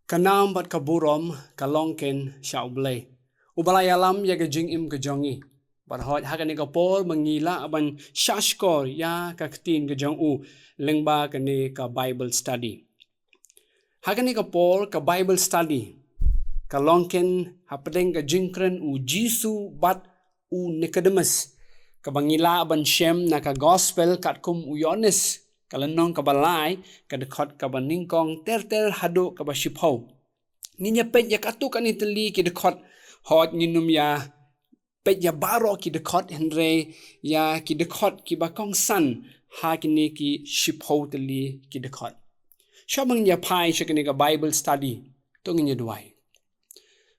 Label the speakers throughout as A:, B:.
A: Kanam bat kaburom kalongken shaublay. Ubalay alam ya gajing im gajongi. Bat hot hakani kapol mangila aban shashkor ya kaktin gajong u lengba kani ka Bible study. Hakani kapol ka Bible study. Kalongken hapadeng gajingkren u Jisu bat u Nicodemus. Kabangila aban Shem na ka gospel katkum u Yohanes. Kalanong kabalay kadekot kabaningkong ter hado kabashipau. Ninya pet ya katu kan itali kidekot hot ninum ya pet ya baro kidekot henre ya kidekot kibakong san ha kini ki shipau tali kidekot. Shabang ya pai shakini ka Bible study tongin ya duai.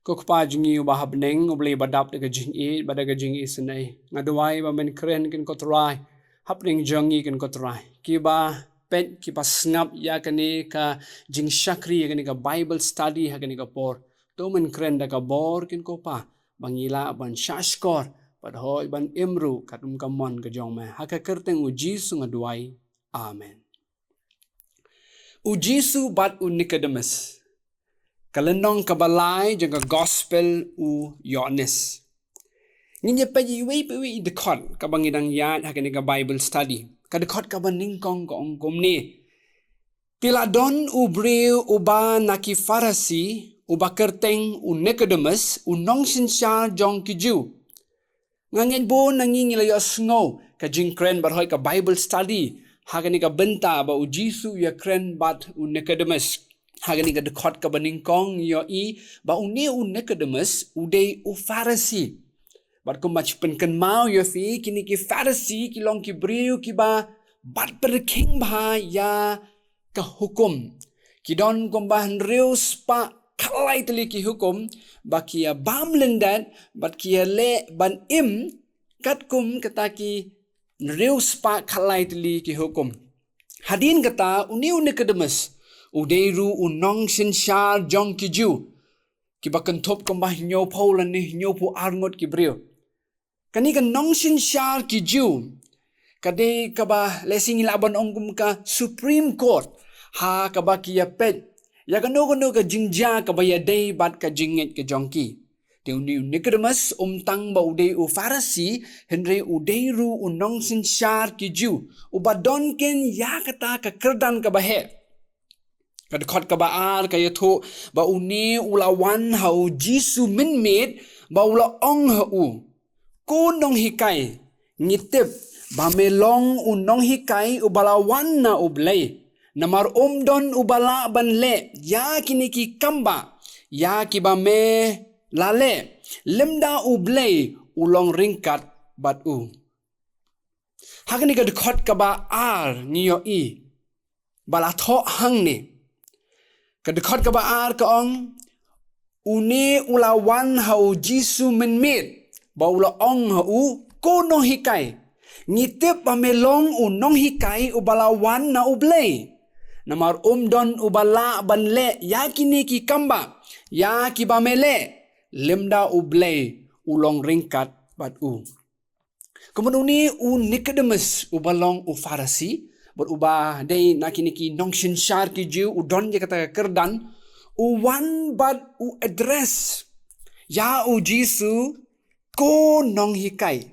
A: Kokpa jingi ubahab neng ublay badap daga jingi badaga jingi senai ngaduai ba men keren kin kotrai hapning jongi kin kotrai kiba pet kiba snap ya kani ka jing shakri ya kani ka Bible study ha kani ka por to men kren da ka bor kin ko pa bangila ban shashkor pad hoy ban imru katum kamon ka jong ma ha ka kerteng u Jisu ngaduai amen. U Jisu bat u Nicodemus kalenong kabalay jang ka gospel u Yohanes. Nginya pa yiwi dekot kabangidang yad hakani ka Bible study. Kadekot kabaningkong ko ongkom ni. Piladon u breu uba naki Farasi uba kerteng u Nicodemus u nongsin siya jong kiju. Ngangin bo nangingilayo sngo ka jingkren barhoy ka Bible study. Hakani ka benta ba u Jisu ya kren bat u Nicodemus. Hakani ka dekot kabaningkong yo i ba u ni u Nicodemus u day u Farasi. Bat kumach penken mau yo fi kini ki Farisi ki long ki breu ki ba bat perking ba ya ka hukum ki don kumbahan reus pa kalai teli ki hukum ba ki ya bam lendat bat ki ya le ban im kat kum kata ki reus pa kalai teli ki hukum hadin kata uniu Nicodemus udeiru unong sin shar jong ki ju ki ba kentop kumbah nyo paulan ni nyo pu arngot ki breu kani kan nongsin shar ki ju kade kaba lesing laban ongkum ka Supreme Court ha kaba ki ya pet ya kano ka jingja kaba ya day bat ka jinget ka jongki te uni Nicodemus tang ba uday u Farasi henry uday ru nongsin shar ki ju ubadon ken ya kata ka kerdan kaba he kadekot kaba ar kaya tho ba uni ulawan ha u Jisu minmit ba ula ong ha u kunong hikai ngitip bamelong unong hikai ubalawan na ublay namar umdon ubala banle ya kiniki kamba ya kibame lale lemda ublay ulong ringkat bat u hakani ka dekot kaba ar niyo i balatho hang ni ka dekot kaba ar kaong uni ulawan hau Jisu menmit baula ong hu kono hikai ngitip pamelong unong hikai ubalawan na ublay namar umdon ubala banle yakini ki kamba ya ki bamele lemda ublay ulong ringkat bat u kemudian ni u Nicodemus ubalong u Farasi berubah day nakini ki nongshin shar ki ju udon je kata kerdan u wan bat u address ya u Jisu ko nong hikai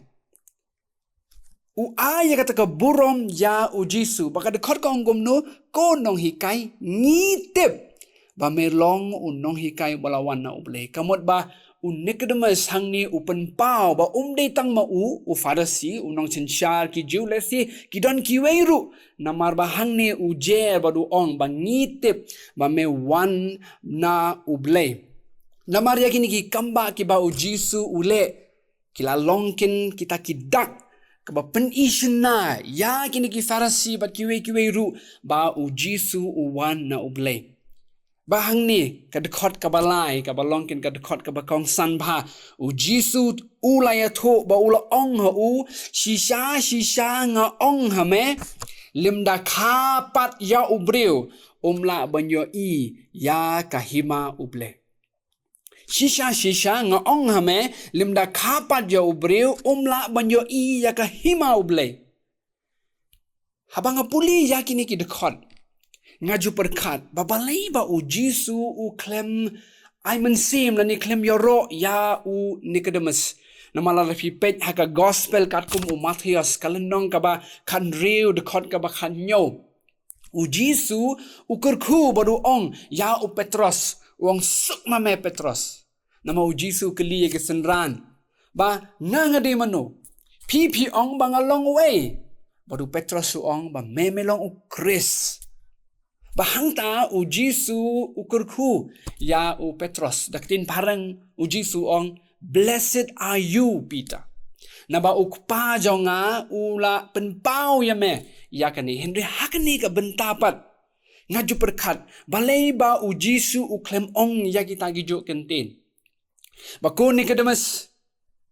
A: u aya kata ka burom ya u Jisu baka dekot ka onggom no ko nong hikai ngitip ba melong u nong hikai balawan na ublay kamot ba u Nicodemus hang ni upen pau ba day tang ma u Farasi u nong sinshar ki ju lesi ki don ki weiru namar ba hang ni u je ba du ong ba ngitip ba me wan na ublay namar yakini ki kamba ki ba u Jisu ule kila longkin kita kidak kaba penisyon na ya kini ki Farasi bat kiwe ru ba u Jisu uwan na ublay bahang ni kadekot kabalay kabalongkin kadekot kabakong san ba u Jisu ulaya tho ba ula ong ha u shisha nga ong ha me limda kapat ya ubreu umla banyo i ya kahima ublay Shisha nga ong hame limda kapat ya ubreu umla banyo i ya ka hima ublay. Habang apuli ya kini ki dekot. ngaju perkat babalai ba u Jisu u klem ai mensim lani klem yoro ya u Nicodemus namala lafi pet haka gospel kat kum u Matthias kalenong ka ba kan riu de khot ka ba kan nyo u Jisu u kurku baru ong ya u Petros wong suk mame Petros nama u Jisu keli ke senran ba ngangade mano pi ong bang a long way baru Petros su ong ba memelong u Chris bahang ta u Jisu u kurku ya u Petros daktin parang u Jisu ong blessed are you Peter na ba u pa jonga ula penpau ya me ya kani Henry hakani ka bentapat ngaju perkat balai ba u Jisu u klem ong ya kita gijo kentin ba ko Nicodemus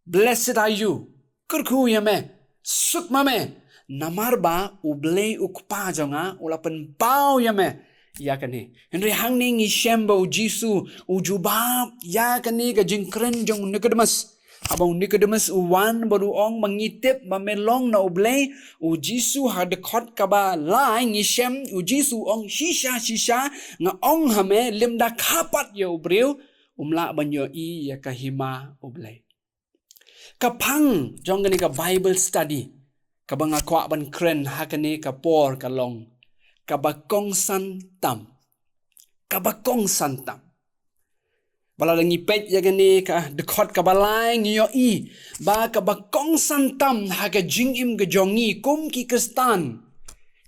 A: blessed are you kurku ya me suk mame namar ba ublay ukpa jonga ula penpau ya me ya kani Henry hang ni ngi shemba u Jisu u jubab ya kani ka jingkren jong Nicodemus abang Nicodemus u wan baru ong mangitip mamelong na ublay u Jisu hadekot ka ba lai ngi shem u Jisu ong shisha nga ong hame limda kapat ya ubriu umla banyo i ya kahima ublay kapang jong gani ka Bible study kabang akwa ban kren hakani kapor kalong kabakong santam balalangi pet ya gani ka dekot kabalai ngiyo i ba kabakong santam haga jingim gejongi kum ki kristan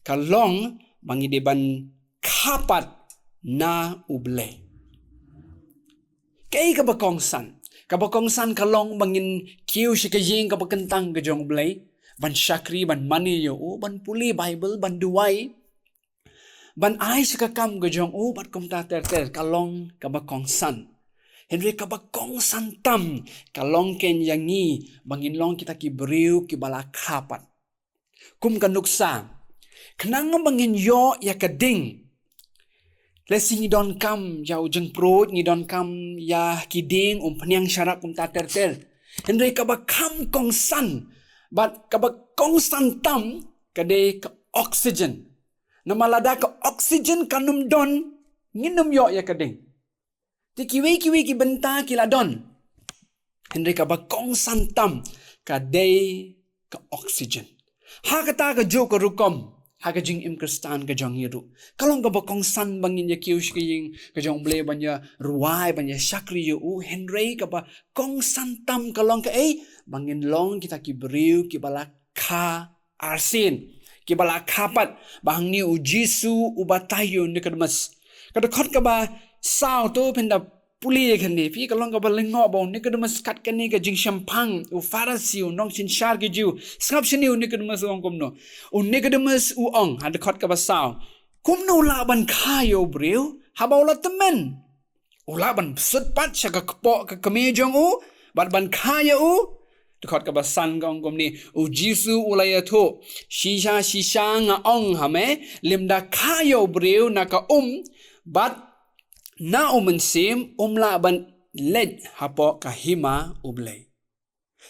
A: kalong bangideban kapat na uble kay kabakong san kalong bangin kiu shikajing kabakentang gejong uble ban syakri ban mani yo ban puli Bible ban duai ban ai sekakam gejong bat komta ter kalong kabakong san Henry kabakong santam kalong ken yangi bangin long kita ki beriu ki bala kapat kum kanuksa kenang bangin yo ya kading lesi ngidon kam ya ujeng perut ngidon kam ya kiding peniang syarat kum ta ter Henry kabakam kong san but kabakong santam kade ka oxygen namalada ka oxygen kanum don nginum yo ya kading ti kiwi ki benta kiladon Henry kabakong santam kade ka oxygen ha kata ka jo ka rukom ha ka jing im kristan ka jong yiru kalong kabakong san bangin ya kiu shking ka jong ble banya ruai banya syakri yo Henry kabakong santam kalong ka bangin long kita ki beriu ki bala ka arsin ki bala kapat bang ni u Jisu u batayo Nicodemus kadakot ka ba sao to penda puli kan ni pi kalong ka ba lengo ba Nicodemus kat kan ni ka jing shampang u Pharisee u nong sin shar ki jiu skap shini u Nicodemus ong komno u Nicodemus u ong hadakot ka ba sao kumno laban kayo brio habaw la temen ulaban sutpat siya ka kepo ka kamejong ban kaya dekot ka basan ka ong ni u Jisu ulaya to shisha nga ong hame limda kayo brio na ka bat na umensim umla ban led hapo kahima ublay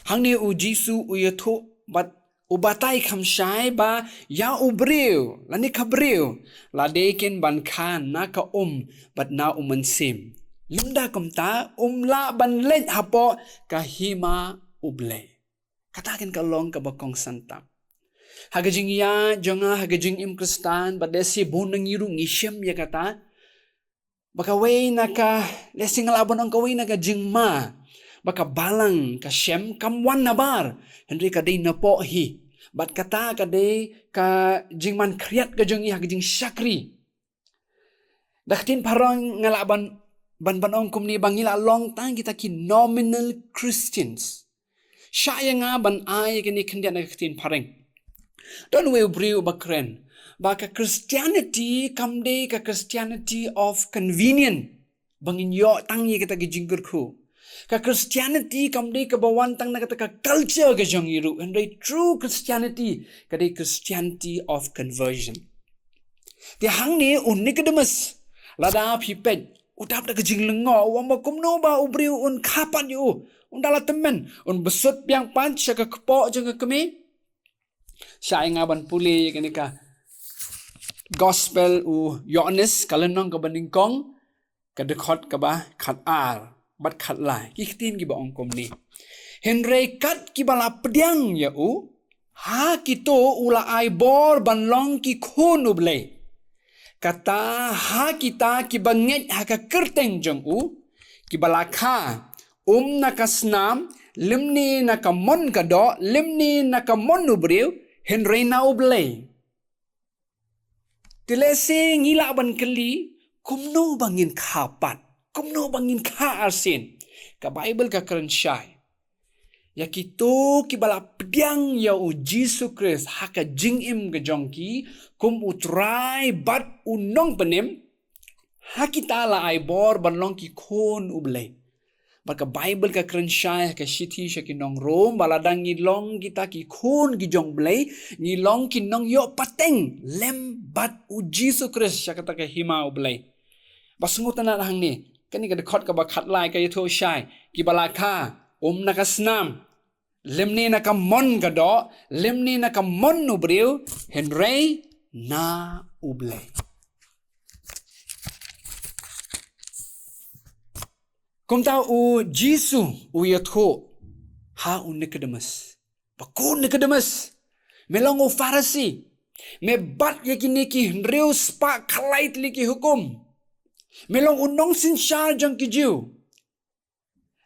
A: hangni u Jisu uyato bat ubatay kamshay ba ya ubriu lani kabriu ladekin ban kan na ka bat na umensim limda kumta umla ban led hapo kahima uble katakin kalong kabakong santam hagajing ya jonga hagajing im kristan badesi bunang yiru ngishem ya kata baka way naka lesing laban ang kaway naka jingma baka balang ka shem kamwan nabar Henry kaday na po hi bat kata kaday ka jingman kriyat ka jong iya hagajing syakri daktin parang ngalaban ban kumni bangila long tang kita ki nominal Christians Syaya nga ban ay kini kendian nagkatin pareng. Don't we briu bakren. Baka Christianity kamde ka Christianity of convenient. Bangin yo tangi kita gijinggur ko. Ka Christianity kamde ka bawantang na kata ka culture ka jong iru. And the true Christianity kade Christianity of conversion. Di hang ni Nicodemus lada pipet. Udap na kajing lengo. Wamba kumno ba ubriu kapan yu. Undala temen, besut biang pan siya kepo jangan kami. Siya nga ban puli kanika. Gospel Yohanes kalenong ka baningkong kadekot ka ba khat ar bat khat lai ki tin ki ba ongkom ni Henry kat ki bala pediang ya ha kito ula ai bor banlong ki khun uble kata ha kita ki banget ha ka kerteng jong ki bala kha nakasnam limni nakamon kado limni nakamon ubriu Henry na uble Tilese ngila ban keli kumno bangin kapat kumno bangin ka arsin ka Bible ka keren syai ya kito ki bala pediang ya Jesus Christ haka jingim ke jongki kum utrai bat unong penim ha kita la ai bor banlong ki kon uble Baka Bible ka keren syai ka shiti sya kinong rom baladang ngilong kita ki kon ki jong blay ngilong kinong yo pateng lem bat Jesus Christ sya kata ka hima ublay basungutan na hang ni kani ka dekot ka ba khatlai ka yatho syai ki balaka nakasnam lemni nakamon ka do lemni nakamon ubriu Henry na ublay Kung tao Jisu yatho ha Nicodemus. Bakun Nicodemus. Melong Pharisee. Me bat yakini ki reus pa kalait liki hukum. Melong unong sinsyar jang ki Jew.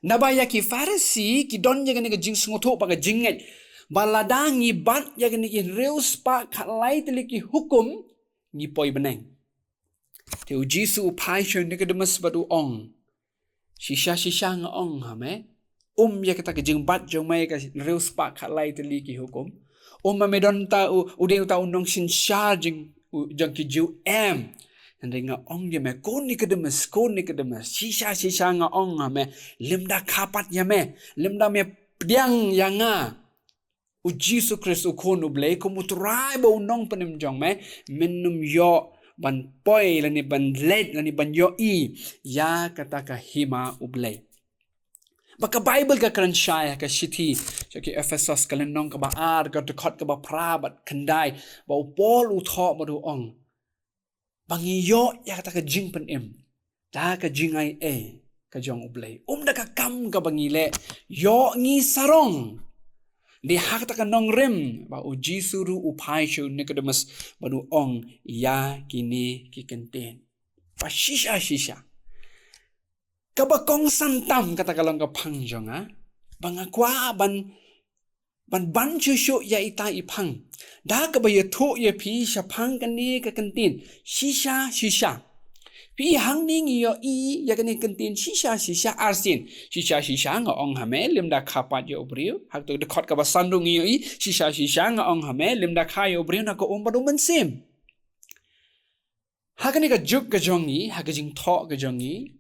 A: Nabaya ki Pharisee ki don yakini ka jing sungotho pa ka jinget. Baladangi bat yakini ki reus pa kalait liki hukum ni poi beneng. Teu Jisu pai syo Nicodemus batu ong. Shisha nga ong hame ya kita ke jingbat jong mai ka reus pa khalai teli ki hukum me don ta ude ta unong sin sha jing ki ju nga ong ye me kon Nicodemus shisha nga ong hame limda kapat ya me limda me pdiang yanga Jesus Christ kon ublei komutrai ba unong penim jong me minum yo ban poi lani ban let lani ban yo ya kata ka hima ublay baka Bible ka kran syaya ka shiti ki Ephesus kalenong ka ba ar ka dekot ka ba prabat kendai ba upol utho madu ong bangi yo ya kata ka jing pen da ka jingai ka jong ublay da ka kam ka bangile yo ngi sarong di hak ta kanong rim ba Jisuru upai shu Nicodemus badu ong ya kini kikenten pa shisha kabakong santam kata kalong ka pangjong bangakwa ban chushu ya ita ipang da ka ba yatho ya pi syapang kani ka kentin shisha Pi hang ning yo ya kani kentin shisha arsin shisha nga ong hame limda khapat yo briu hak to dekot ka basandung yo shisha nga ong hame limda kha yo briu na ko badu mansim hakani ka juk ka jongi hakajing tho ka jongi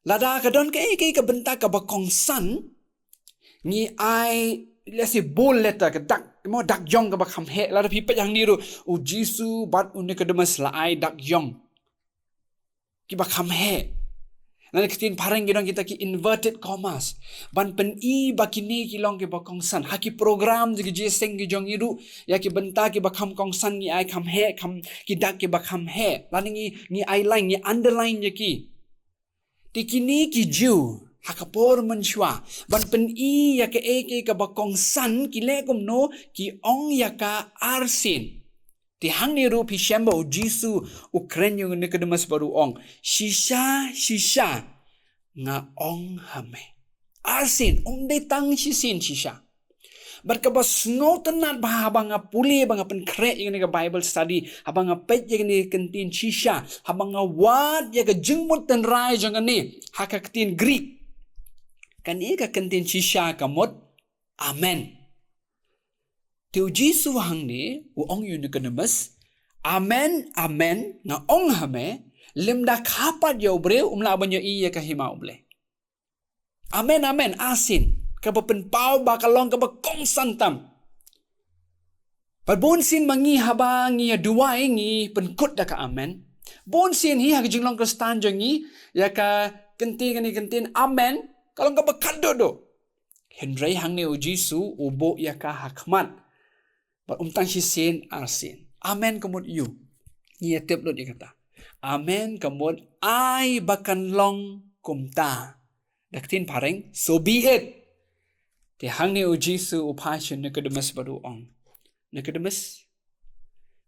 A: lada ka don ka ka benta ka bakong san ni ai let's say bol letter ka dak jong ka bakham he lada pi pa yang ni ru Jisu bat Nicodemus la ai dak jong Kiba kamhe. Nanti ketin parang gidong kita ki inverted commas. Ban pen bakini kilong ki bakongsan. Haki program jigi jeseng ki jong iru. Ya ki benta ki bakam kongsan ni ai kamhe kam ki dak ki bakamhe. Lani ni ai line ni underline je ki. Tikini ki Jew hakapor menshwa. Ban pen ya ke ka bakongsan ki lekom no ki ong ya ka arsin. Ti hang ni ru pi shamba Jisu ukren yung Nicodemus baru ong shisha nga ong hame arsin de tang shisin shisha barkabas ngotenat habang puli bang pen kre yung ni Bible study habang pet yung ni kentin shisha habang wat ya ka jingmut ten rai jong ni hakatin Greek kani ka kentin shisha kamot amen Tiu Jisu hang ni ong yu Nicodemus amen nga ong hame limda kapat yo bre umla banyo iya kahima uble amen asin kapapen pau bakalong kabakong santam Parbonsin mangi habang ya duwai ngi penkut da ka amen bonsin hi hagijing long kristan jangi ya ka kentin amen kalong kabakado do Henry hang ni Jisu ubo ya ka hakmat But tang si sin arsin. Amen kumut you. Ia tiap lot dia kata. Amen kamot ai bakan long kumta. Daktin pareng so be it. Ti hang ni ujisu upasyon Nicodemus baru ong. Nicodemus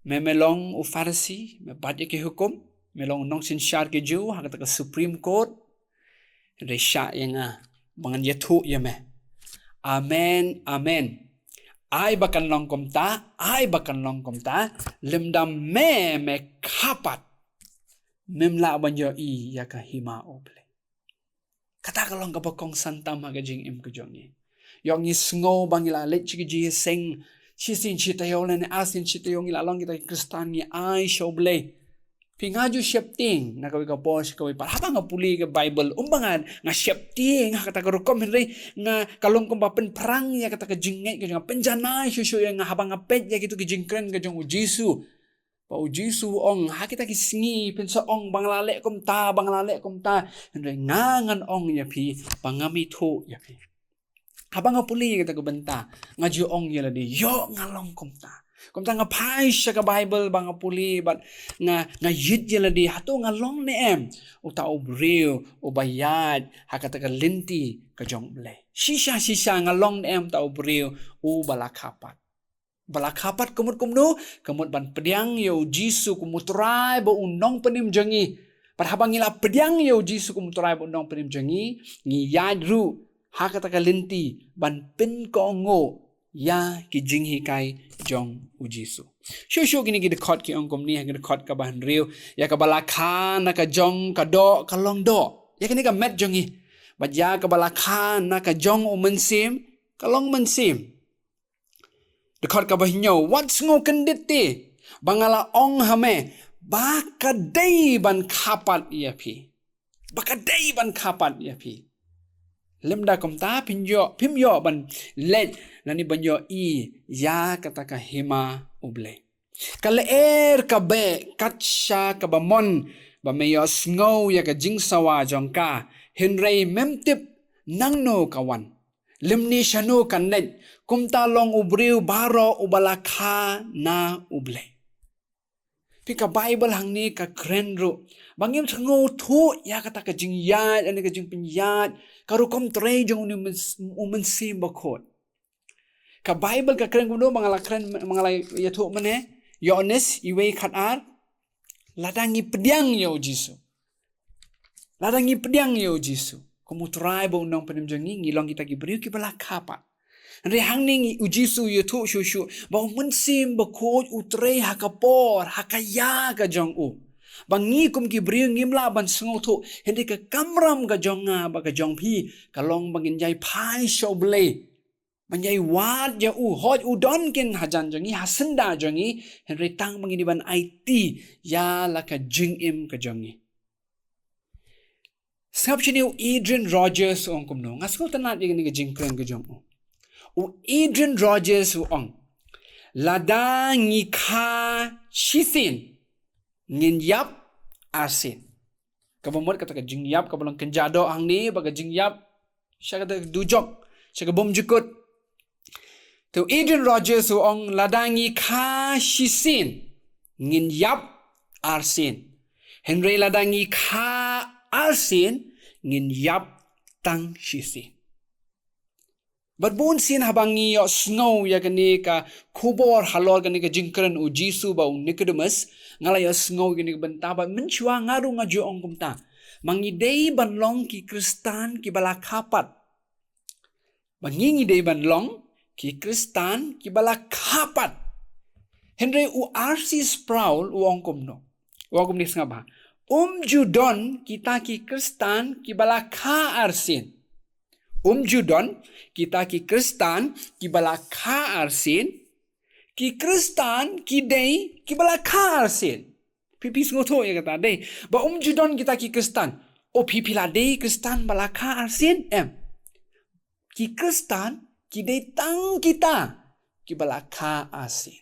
A: memelong u Farisi me badya ke hukum melong nong sin syar ke Jew hak ke Supreme Court. Resya yang bangan yatu ya me. Amen amen. Ai bakan long kumta, limdam me kapat. Memla banyo i ya ka hima oble. Kata kalong kapakong santam hagajing im kejongni. Yung ni sngo bangila let chigi sing chisin chitayo len asin chitayo ngila long kita Kristan ni ai shoble. Pingaju syapting nakawi ka pos kawi par habang nga puli ka Bible umbangan nga syapting nga kata ka rukom henry nga kalong kumpapen perang ya kata ka jingay ka nga penjana syusyo nga habang nga pet ya gitu ka jingkren ka jong ujisu pa ujisu ong ha kita kisingi pensa ong banglale kumta henry ngangan ong ya pi pangamito ya pi habang nga puli kata ka benta nga ju ong ya ladi yo ngalong kumta kumta nga pai siya ka Bible bang nga puli but nga yit yala di hato nga long ni uta obriw ubayad hakata ka linti ka jong ble sisa nga long ni ta obriw u balakapat kumut ban pediang yo Jisu kumutray bo unong panim jangi parhabang ila pediang yo Jisu kumutray bo unong panim jangi ngiyad ru hakata ka linti ban pin ko ngo ya ki jinghi kai jong ujisu. Shushu gini dekot ki ongkom ni dekot ka bahan riu ya ka balakan na ka jong ka do ka long do. Ya kini ka met jongi. Bat ya ka balakan na ka jong umensim ka long mensim. Dekot ka bahinyo what's ngo kenditi bangala ong hame bakadai ban kapat ya pi. Bakadai ban kapat ya pi. Lemda kumta pimyo ban let nani banyo i ya kata ka hima uble. Kaleer ka be katsya ka bamon ba mayo sngow ya ka jingsawa jongka henrei memtip nangno kawan. Limni shano kanet kumta long ubriw baro ubalaka na uble. Pika Bible hang ni ka krenro bangim sngow tu ya kata ka jingyat ani ka jingpinyat karukom tre jong umensim bakot. Ka Bible ka kren kuno mangala yatu mane Yohanes iwe khatar ladangi pediang yo Jisu. Kumutray bo unong penimjangi ngilong kita gibriu ki bala kapa. Andre hang ning ujisu yatu shushu ba umensim bakot utre hakapor hakaya ka jong u. Bangi kum ki briu ngimla ban sengoto hindi ka kamram ka jonga ba ka jong pi kalong bangin jai pai shoble banjai wat ya u hoj udon kin hajan jongi hasenda jongi henry tang bangin ban IT ya la ka jingim ka jongi sab chini Adrian Rogers ong kumno ngasko tanat ni ka jingkren ka jong u Adrian Rogers ong lada ngi kha shisin ngin yap arsin. Kabamot kata ka jing yap kabalang kenjado ang ni baga jing yap siya kata dujok siya ka bom jukut. To Adrian Rogers ong ladangi ka shisin ngin yap arsin. Henry ladangi ka arsin ngin yap tang shisin. Badbun sin habang iyo snow ya gani ka kubor halor gani ka jingkren u Jisu ba Nicodemus ngalaya snow gani ka bentaba menchua ngaru ngaju ong kumta mangidei banlong ki Kristan ki balakapat mangingidei banlong ki Kristan ki balakapat Henry u R.C. Sproul u ong kumno u ong kumni ngaba judon kita ki Kristan ki balaka arsin judon kita ki Kristan ki balaka arsin ki Kristan ki dei ki balaka arsin pipi ngoto ya kata dei ba judon kita ki Kristan o pipi la dei Kristan balaka arsin ki Kristan ki dei tang kita ki balaka arsin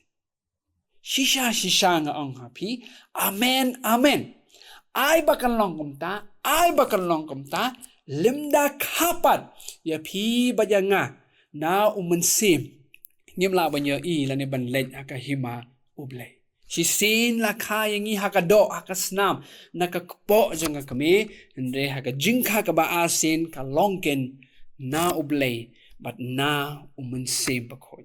A: shisha nga ong happy amen ai bakal long kumta limda kapat ya pi bajanga na umensim ngimla banyo i lani ban lej aka hima uble Sisin lakha yang i hakado hakasnam nakakpo janga kami andre hakajingka ka ba asin ka longken na ublay but na umense bakhoy.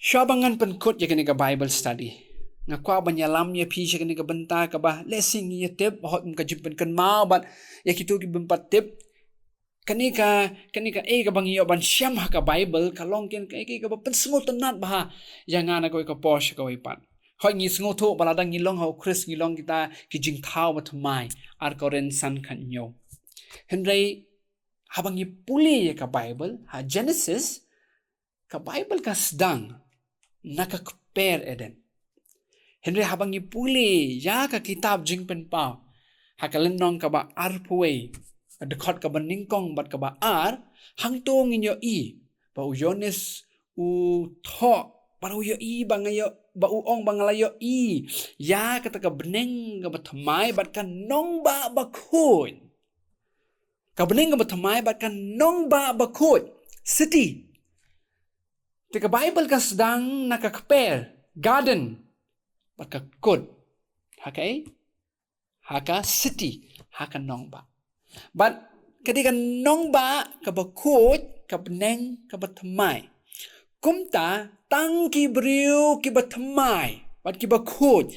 A: Syabangan penkut ya kini ka Bible study. Ngakwa banyalam ya pi siya kini ka benta ka ba lesing ya tip hot ka jimpen kan mau but ya kitu ki bempat tip kani ka bang iyo ban syam ha ka Bible ka longken ka ba pensengo tenat bah yang ana ko ka posh ka ipan. Hoi ngi sengo tho baladang ngilong ho Chris ngilong kita ki jing thau ba thamai ar ko ren san khan nyo. Henry habang i puli ya ka Bible ha Genesis ka Bible ka sedang nakakper eden. Henry habang i puli ya ka kitab jing pen pau ha ka lenong ka ba arpuwe dekat ka beningkong bat ka ba ar hang tong inyo i ba u Yones u tho ba u yo i bangayo ba u ong bangalayo i ya kata ka beneng ka ba thamai bat ka nong ba khoi ka beneng ka ba thamai bat ka nong ba khoi city te ka Bible ka sedang nakakper garden bat ka kod hakai haka city haka nong ba. But ketika nong ba kabakut kabneng kabatmai kumta tang kibriu kibatmai bat kibakut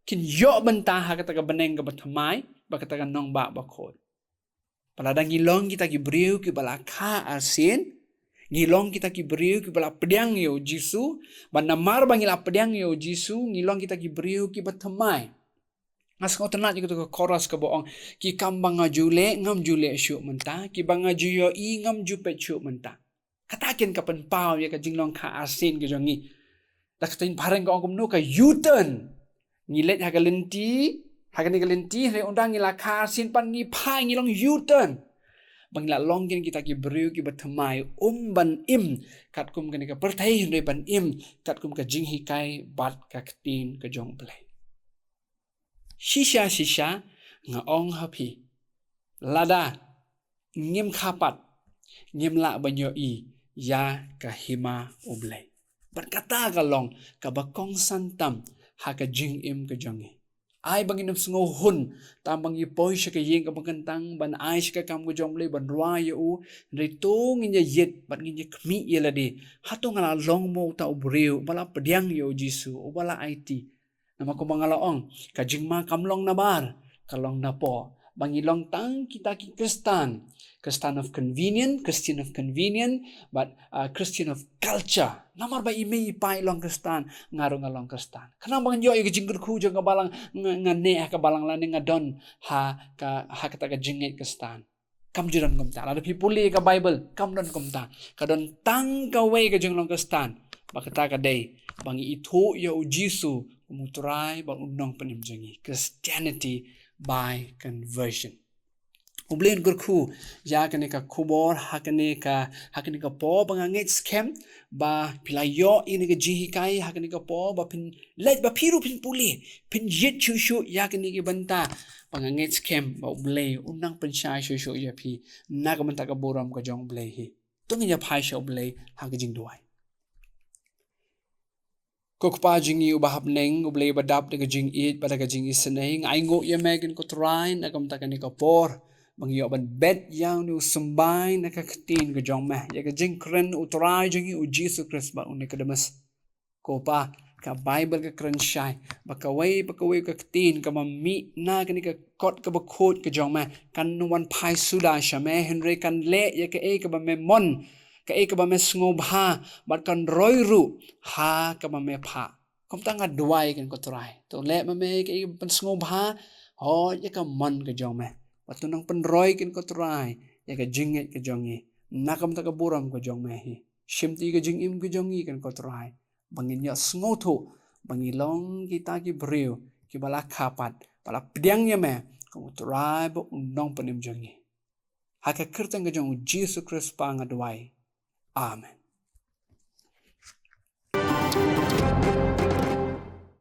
A: kin yo benta ha kata kabneng kabatmai ba kata nong ba bakut paladang ngilong kita kibriu kibalaka asin ngilong kita kibriu kibala pedang yo Jisu ban namar bangila pedang yo Jisu ngilong kita kibriu kibatmai. As kau tenat juga tu koras ke bohong. Ki kambang jule ngam jule syuk mentah. Ki bang juyo i ngam jupet syuk mentah. Katakin kapan pau ya ka jinglong ka asin ke jongi. Dak tin pareng ka ongkom no ka U-turn. Ngilet ha ka lenti, ha ka ni ka lenti re undang ngila ka asin pan ngi pai ngilong U-turn. Bangila longkin kita ki beriu ki batamai ban im kat kum ka ni ka pertai re ban im kat kum ka jinghi kai bat ka tin ka jong play. Shisha nga ong hapi lada ngim kapat ngim la banyo i ya kahima ublay berkata kalong kabakong santam haka jing im ka jongi ai bangin sengo hun tambang i poi sha ka yeng ka bangkantang ban ai sha ka kam ka jonglay ban rwa yu ritong inya yet ban inya kmi yeladi hatong ala long mo ta ubriu bala pediang yo Jisu bala IT nama ko mga laong kajing ma kamlong na bar kalong na po bangilong tang kita ki Christian of convenient Christian of convenient but Christian of culture namar ba imi pai long Christian ngaro ngalong Christian kanang bang yo kajing ku jo ngabalang ngane ka balang lani ngadon ha kata ka jingit Christian kam jiran kumta ada pipuli ka Bible kam don kumta kadon tang ka way ka jing long Christian bakata ka day bang itu yo Jisu umuturay bang unong panimjangi Christianity by conversion. Ublen gurku ya kanika kubor hakanika po bangangit scam ba pilayo ini ke jihikai hakanika po ba pin let ba piru pin puli pin yet chushu ya kanika banta bangangit scam ba ublay unang pensya shushu ya pi nagamanta ka boram ka jong ublay hi tungin ya pai sha ublay hakajing duai. Kokpa jingi ubahap neng ublay badap daga jing it pada jing iseneng aingo ya megan ko try nagam takani ka por bangyo ban bet yang nu sembay nakakatin ka jong meh ya ka jing kren utray jingi u Jesus Christ ba unik kadamas kopa ka Bible ka kren shay bakaway ka katin ka mami na kani ka kot ka bakot ka jong meh kan nuwan pai suda sya meh Henry kan le ya ka ka ba memon ka ba me ngobha bat kan roiru ha ka ba me pha kom tanga duai kan ko try to le ma me ka pan ngobha ho ya ka man ka jong me bat nang pan roi kan ko try ya ka jinget ka jongi nakam ta ka buram ka jong me hi shimti ka jingim ka jongi kan ko try bangin ya sngoto bangilong kita ki breu ki bala kapat bala pdiang ya me ko try bo nong panim jongi ha ka kirtang ka jong Jesus Christ pa nga duai. Amen.